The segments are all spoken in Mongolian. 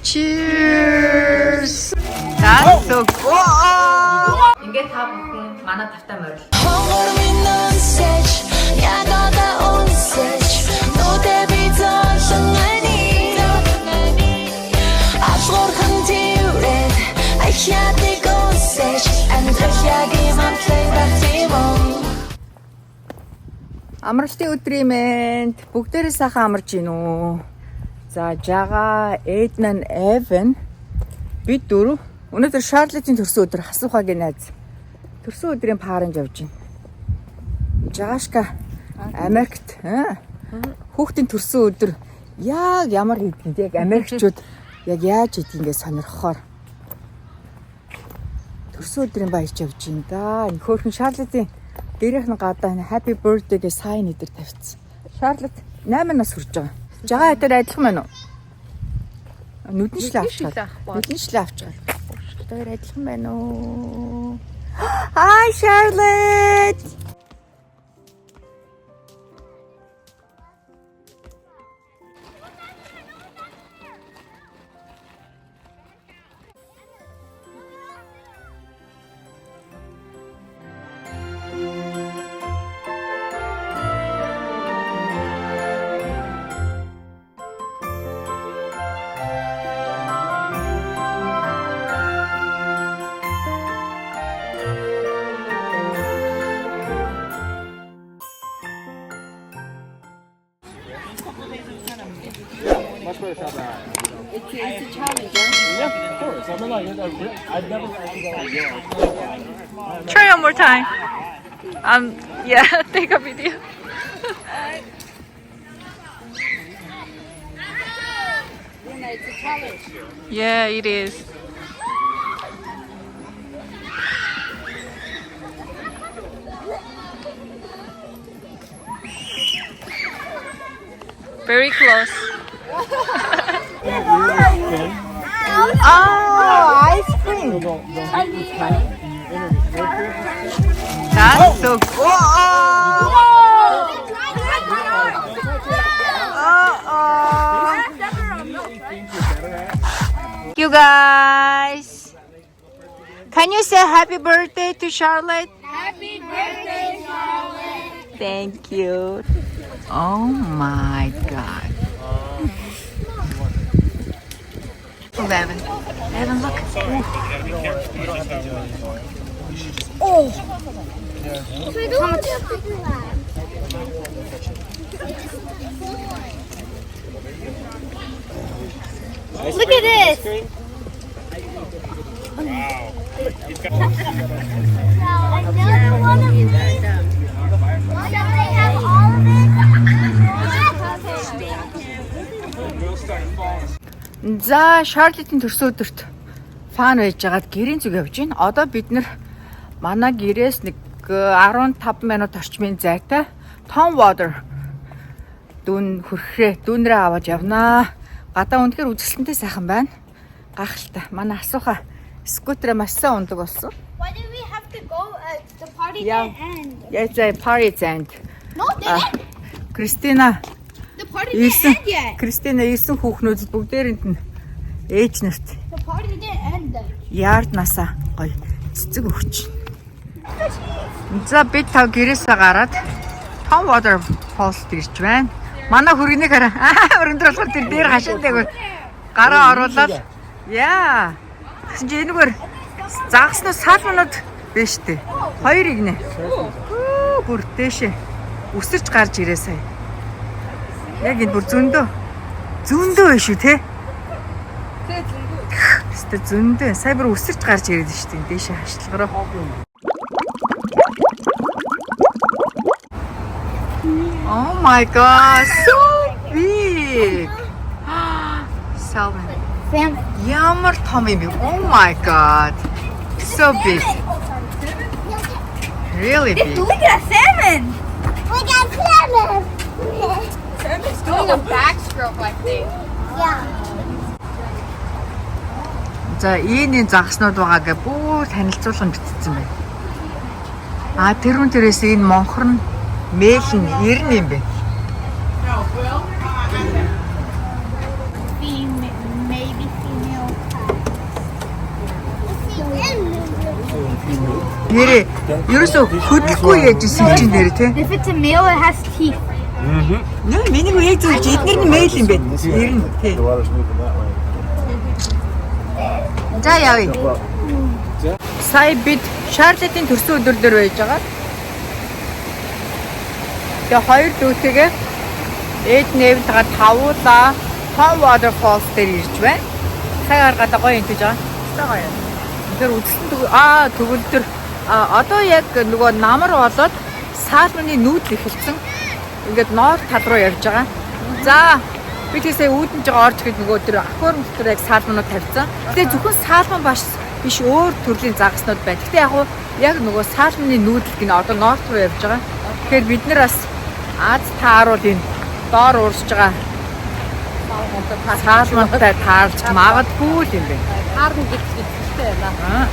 Cheers. That's so cool. Ингээд та бүхэн манай тавтай морил. Амралтын өдрийн мэнд бүгдээрээ сайхан амарч гин үү. За Жага, Эднан, Эвен бид дөрөв өнөөдөр Шарлотын төрсөн өдөр хасуухагийн найз. Төрсөн өдрийн паранд явж гин. Жагашка Америкт хүүхдийн төрсөн өдөр яг ямар хийдгийг яг Америкчууд яг яаж хийдгийг сонирхохоор төрсөн өдрийн баяж явж гин да. Энэ хөөрхөн Шарлотын дээрх нь гадаа happy birthday гэж сайн өдөр тавьчихсан. Шарлот 8 нас хүрч байгаа. Жагаа хэдээр адилхан байна уу? Нүдэн шлээ авчихлаа. Нүдэн шлээ авчихлаа. Хэдээр адилхан байна уу? Hi Charlotte. It's a challenge. Yeah, of course. I mean, I've never actually. Try one more time. Yeah, take a video. It's a challenge. Yeah, it is. Very close. Oh, ice cream. That's so cool. You guys, can you say happy birthday to Charlotte? Happy birthday, Charlotte! Thank you. Oh my God. Look, Evan. Evan, look. Oh. Look at this! Another one of these? Shall they have all of it? За, Шарлотын төрсөн өдөрт фан байж байгаад гэрийн зүг явж байна. Одоо бид нэр манай гэрээс нэг 15 минут орчмын зайтай Tom Water дүүн хөрхрээ дүүнрээ аваад явнаа. Гадаа үнэхээр үзэсгэлэнтэй сайхан байна. Гахалтай. Манай асууха скутерээ маш сайн ундаг болсон. Why did we have to go? The party Yeah. didn't end. It's a party end. No, it didn't. Кристина The party didn't end yet. Кристина 9 хүүхнүүдэд бүгдээрэнд нь ээж нарт The party didn't end then. яарднасаа гоё цэцэг өгч. За бид тав гэрээсээ гараад Tom Water Falls ирж байна. Манай хүргэнийг хараа. Өрөндөр болохоор тэр дээр хашаалтайг гараа оруулаад яа. Тэгсэн чи энэгээр загснаас сал минут биш үү? Хоёр игнэ. Бүр дэшээ өсөрч гарч ирээ сая. Яг энэ бүр зөндөө байна шүү те. Тэ зөндөө. Сая бүр өсөрч гарч ирээд шүү дээ. Дэшээ хашлгараа. Oh my God, so big. Salmon. Salmon. Ямар том юм бэ? Oh my God. So big. Really big. Look at salmon. We got salmon. It's doing a backstroke like this. Yeah. За энэ загснууд байгаагээ бүр танилцуулган бичсэн байна. А тэрүүн тэрээс энэ монхор нь мэйл нь 90 юм бэ. Maybe female. Нэрээ ерөөсө хөдлөхгүй яжсэн чинь нэр тий. If it's a male, it has teeth. Нөө миний үеийг зөвж эдгээр нь мэйл юм бэ. Ер нь тий. The water's moving that way. За явъя. Сая бид Шарлотын төрсөн өдөр дээр байж байгаа. Тэгээ хоёр дүүтэйгээ ээж нээвтэйгээ тавуулаа Tom Waterfalls дээр ирж байна. Цаг аргаад гоё юм гэж байгаа. Гоё. Тэр үзсэн тэгвэл тэр одоо яг нөгөө намар болоод саалманы нүүдэл эхэлсэн. Ингээд ноор тал руу явж байгаа. За би тийсээ үүдэн жиг орж ихэд нөгөө тэр аквариум дотор яг саалманууд тавьсан. Гэтэ зөвхөн саалман биш өөр төрлийн загаснууд байна. Гэтэ яг нөгөө саалманы нүүдэл гинэ одоо норт руу явж байгаа. Тэгэхээр бид нар бас Аз тааруул энэ доор уурсж байгаа саалмантай таарч магадгүй юм байна. Харна гэж хэлсэн байна.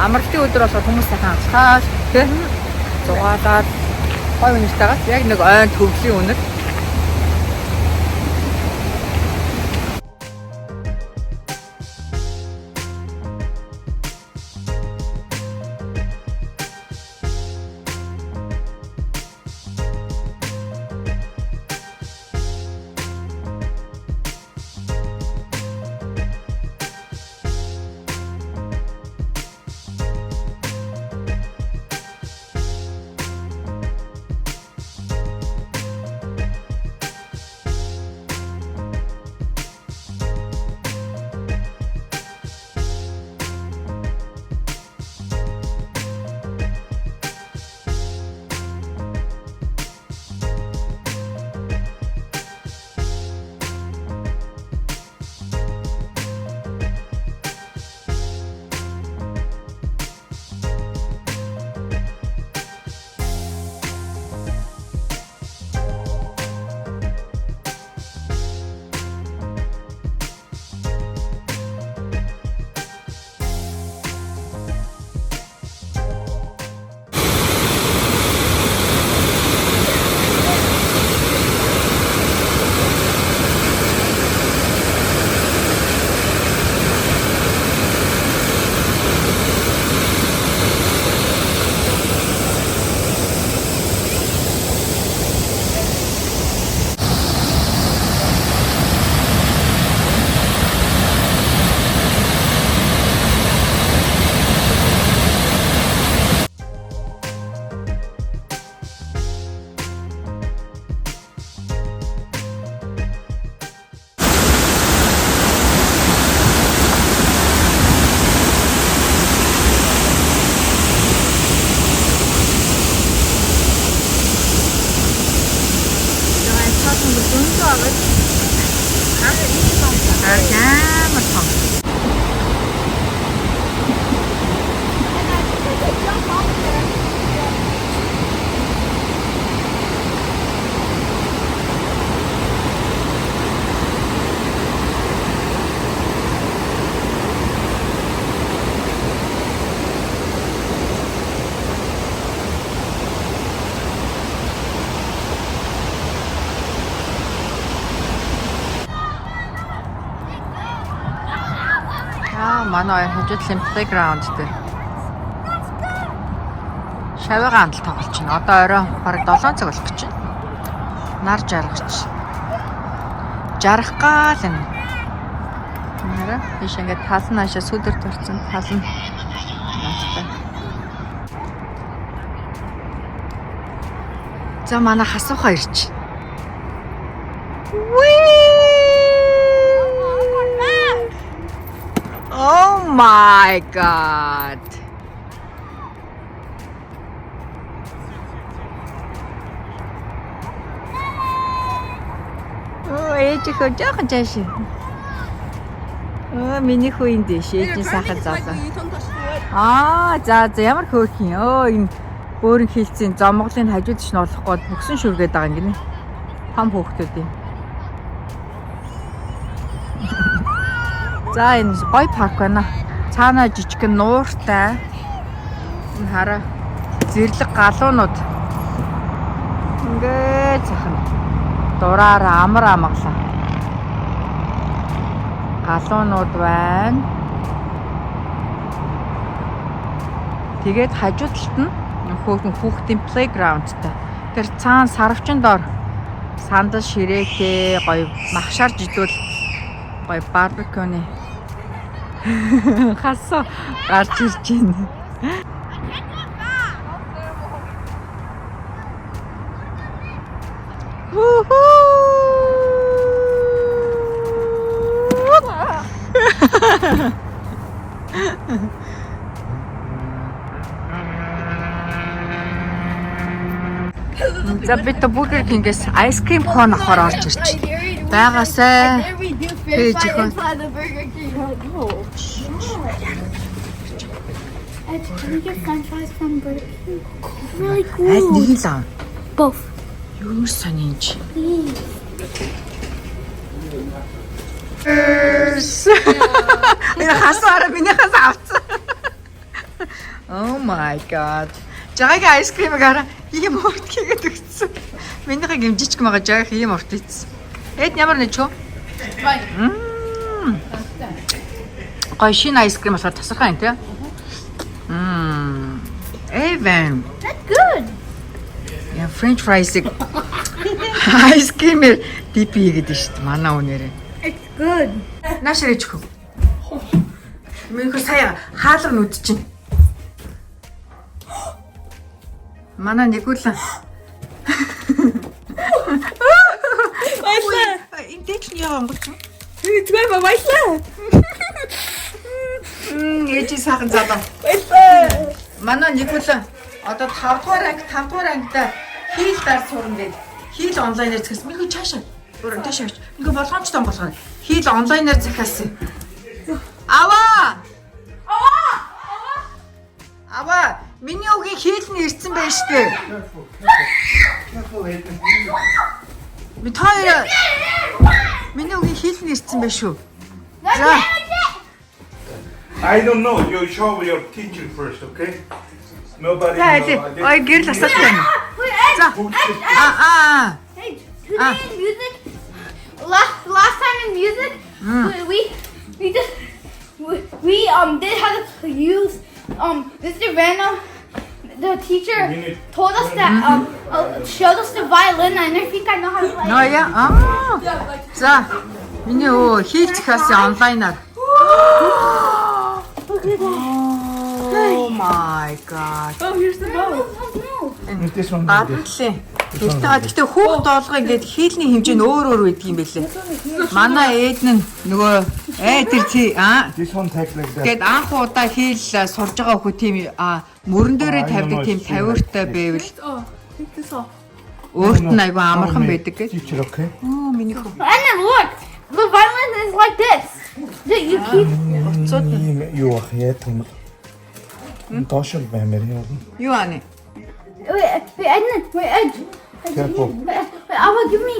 Амралтын өдөр болохоор хүмүүс сайхан анхаарч тийм зугаалаад гой үнэртэйгээс яг нэг ойн төвлийн үнэр. Амар том. Манай хажуудлын playground дээр. Шавьяагаан андал тоглож байна. Одоо орой бараг 7 цаг болох гэж байна. Нар жаргаж. Жарах гал юм. Нара биш ингээд тал нь хаашаа сүдэр төрсэн тал нь. За манай хасууха ирж. Oh my god. Ээж хөө жоохон жааш. Миний хүү энэ дэш ээж сайхан заалаа. За ямар хөөх юм. Энэ өөрийн хилцэн зомголын хажууд шин олохгүй бүгсэн шүргээд байгаа юм гинэ. Том хөөхтүүд юм. За энэ гой парк байна. Цаанаа жижигхэн нууртай. Энэ хараа зэрлэг галуунууд. Ингээд цахан дураараа амар амгалаа. Галуунууд байна. Тэгээд хажуу талд нь хүүхдийн playground-тай. Тэр цаана сарвчин доор сандал ширээтэй гоё махшаар жидүүл гоё барбекюны хасаа гарч ирж байна. За бид Burger King-ээс ice cream cone авахар орж ирч. Байгаасай. Пэж ихэн. Can we get french fries from Burger King? Really cool. Аль нэг л аа. Both. Юу сонинч. Please. Энэ хасаараа минийхээс авцсан. Oh my god. Жагагийн ice cream гараа ийм урт хийгээд өгсөн. Минийхээ гимжичг байгаа жагаах ийм урт ийцсэн. Эд ямар нэг чөө? Гой шин ice cream болохоор тасархаа юм тий. Эвэн. That's good. Я French fries-ыг ice cream-ээр дип хийгээд шүү дээ. Манай үнээрээ. It's good. Наашрэж хөө. Минийхээ сая хаалга нүд чинь. Манай нэгүүлэн. Баярлаа. Эндээч нь яа онгоч. Зүгээр баярлаа. Ээжи сайхан залуу. Баярлаа. Манай нэгүүлэн одоо 5 дугаар ангида хийл дар сурна гээд хийл онлайнаар захиас. Минийхээ чаашаа. Өөр таашаа. Ингээ болгоомжтой болгоо. Хийл онлайнаар захиасан. Аваа. Аваа. Миний өгийн хийл нь ирсэн байж тээ. Би таяа. Миний өгийн хийл нь ирсэн байж шүү. За. I don't know. You show your teacher first, okay? Nobody knows. Ой гэрэл асуулт байна. За. Hey, today in music, last time in music, we just did have to use Mr. Random. The teacher told us that showed us the violin, and I think I know how to play. Ноёа. За. Миний хийл захиасан онлайнаар. Look at that. Oh my god. Oh, here's the bow. This one. Гадлаа. Гэхдээ хүүхд доолгоо ингээд хийлний хэмжээ нь өөр байдаг юм байлээ. Манай ээд нь нөгөө тэр This one takes like that. гээд анх удаа хийл сурж байгаа хүү тийм мөрөн дээрээ тавьдаг тийм тавиуртай байвал Oh, take this off. өөрт нь айгүй амархан байдаг гэж. Teacher, okay? Миний хөө. And then look, the violin is like this. You keep. Юу ах яа тийм. Тошол баймэр яа. Юу ани? Wait, Careful. Awa, give me.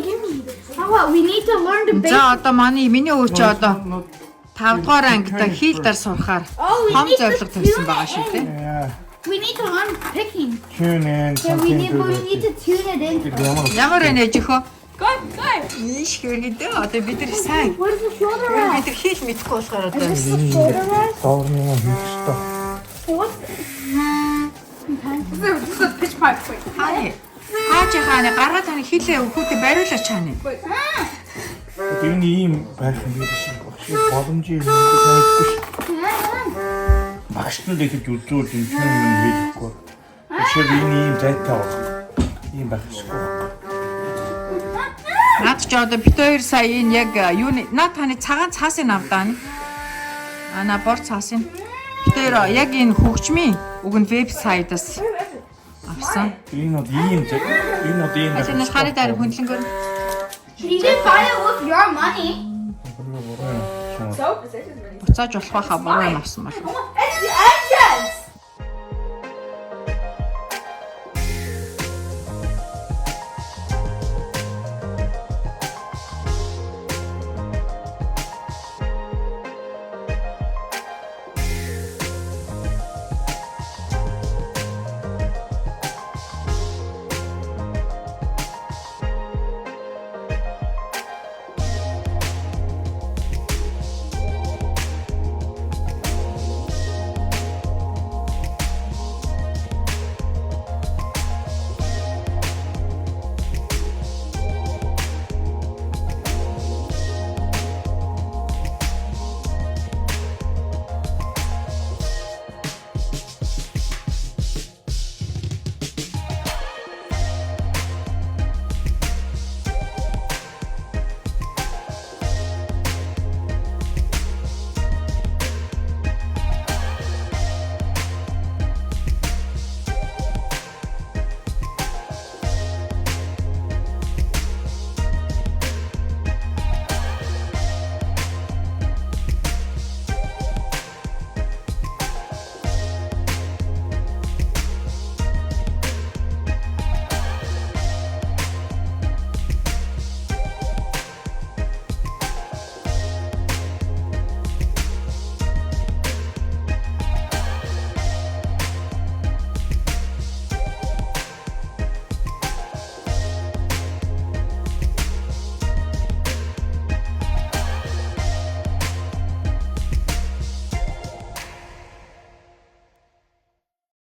Awa, we need to learn the basics. За одоо миний өвч одоо 5 дугаар ангида хийл дар сурахаар хом зорилго тавьсан байгаа шүү дээ. Yeah. We need to learn picking. Tune in So we something need to tune it in. Ямар энэж ихөө? Go. Ийш хөргөдөө одоо бид нар сайн. What is the shoulder rest? Бид нар хийл мэдэхгүй болохоор одоо Is this the shoulder rest? Доорны хийхтэй. What's This is a pitch pipe. Wait. хааны хааны гаргаад таны хийлээ хүүхдээ бариулаач хааны. Энэ ийм байх юм биш багш. Боломжийг мэдгүй ш. Багш нь дахиж үзүүл юм чинь юм хийхгүй. Тэгэхээр энэ ийм зайтай болох. Ийм байх шгүй. Наад ч одоо бит хоёр сая энэ яг юу наад таны цагаан цаасын авдаа нь. На бор цаасын. Бит хоёр яг энэ хөгжмийн үгэнд вебсайтаас авсан. Энэ од ийм байх. Тэнийг хааны дээр хөндлөнгөр. You didn't buy it with your money. So? Буцааж болох байхаа буруу юм авсан байна. And